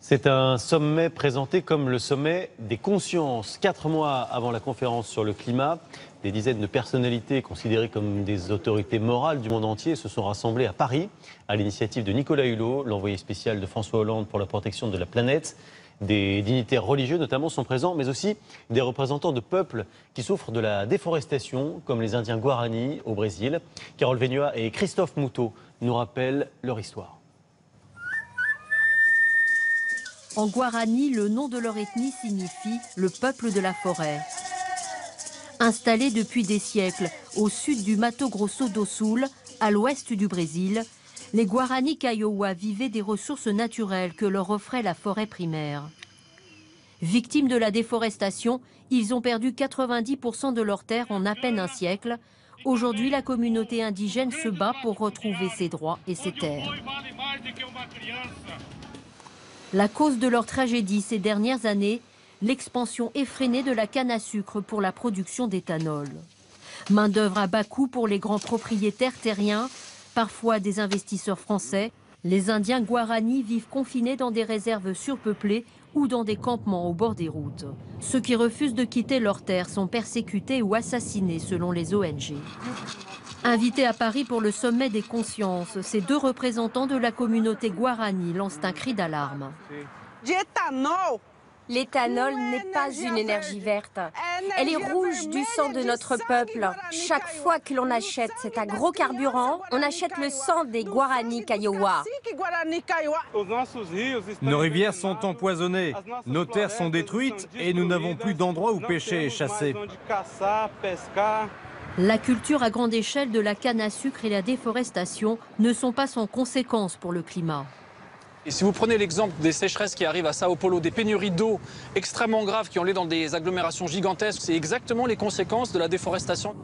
C'est un sommet présenté comme le sommet des consciences. 4 mois avant la conférence sur le climat, des dizaines de personnalités considérées comme des autorités morales du monde entier se sont rassemblées à Paris, à l'initiative de Nicolas Hulot, l'envoyé spécial de François Hollande pour la protection de la planète. Des dignitaires religieux notamment sont présents, mais aussi des représentants de peuples qui souffrent de la déforestation, comme les Indiens Guarani au Brésil. Carole Vénua et Christophe Moutot nous rappellent leur histoire. En Guarani, le nom de leur ethnie signifie « le peuple de la forêt ». Installés depuis des siècles au sud du Mato Grosso do Sul, à l'ouest du Brésil, les Guarani Kaiowá vivaient des ressources naturelles que leur offrait la forêt primaire. Victimes de la déforestation, ils ont perdu 90% de leurs terres en à peine un siècle. Aujourd'hui, la communauté indigène se bat pour retrouver ses droits et ses terres. La cause de leur tragédie ces dernières années, l'expansion effrénée de la canne à sucre pour la production d'éthanol. Main-d'œuvre à bas coût pour les grands propriétaires terriens, parfois des investisseurs français. Les Indiens Guarani vivent confinés dans des réserves surpeuplées ou dans des campements au bord des routes. Ceux qui refusent de quitter leurs terres sont persécutés ou assassinés selon les ONG. Invités à Paris pour le sommet des consciences, ces deux représentants de la communauté Guarani lancent un cri d'alarme. L'éthanol n'est pas une énergie verte. Elle est rouge du sang de notre peuple. Chaque fois que l'on achète cet agrocarburant, on achète le sang des Guarani Kaiowá. Nos rivières sont empoisonnées, nos terres sont détruites et nous n'avons plus d'endroit où pêcher et chasser. La culture à grande échelle de la canne à sucre et la déforestation ne sont pas sans conséquences pour le climat. Et si vous prenez l'exemple des sécheresses qui arrivent à Sao Paulo, des pénuries d'eau extrêmement graves qui ont lieu dans des agglomérations gigantesques, c'est exactement les conséquences de la déforestation.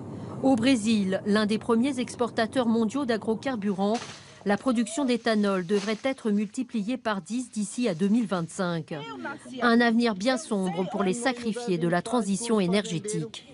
Au Brésil, l'un des premiers exportateurs mondiaux d'agrocarburants, la production d'éthanol devrait être multipliée par 10 d'ici à 2025. Un avenir bien sombre pour les sacrifiés de la transition énergétique.